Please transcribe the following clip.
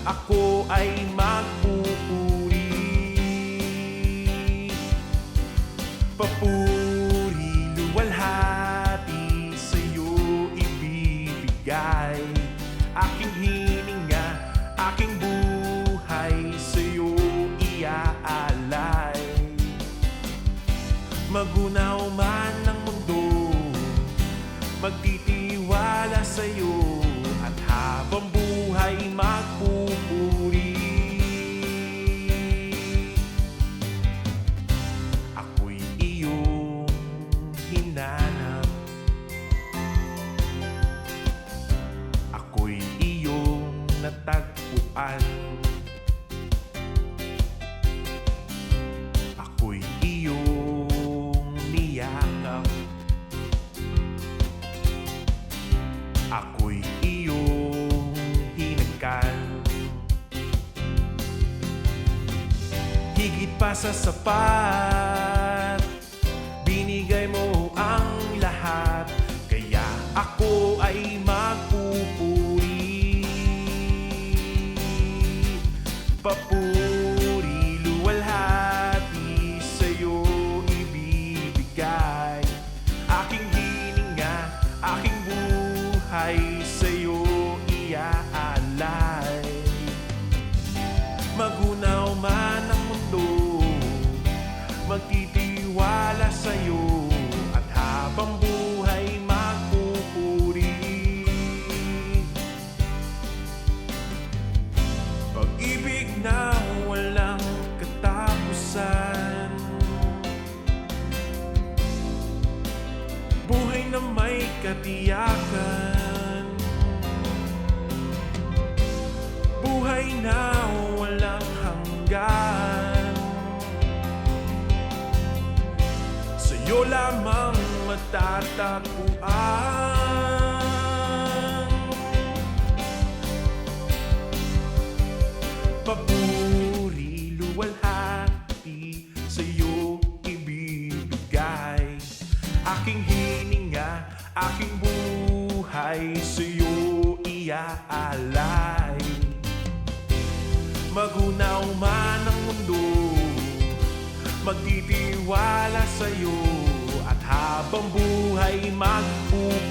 ako ay magpupuri. Papuri, luwalhati sa'yo ibibigay. Aking hininga, aking buhay sa'yo iaalay. Magunaw man ang mundo, magtitiwala sa'yo, at habang buhay magpupuri. Ako'y iyong hinanap, ako'y iyong natagpuan, ako'y iyong niyakap, ako'y iyong hinagkan. Higit pa sa sapat, binigay mo ang lahat, kaya ako ay magpupuri. Papuri, luwalhati sa'yo ibibigay. Aking hininga, aking buhay sa'yo iaalay. Magunaw man ang mundo, magtitiwala sa'yo, at habang buhay magpupuri. Pag-ibig na walang katapusan, buhay na may katiyakan, buhay na walang hanggan. Sa'yo lamang matatagpuan. Papuri, luwalhati sa'yo ibibigay. Aking hininga, aking buhay sa'yo iaalay. Magunaw man ang mundo, magtitiwala sa'yo, at habang buhay magpupuri.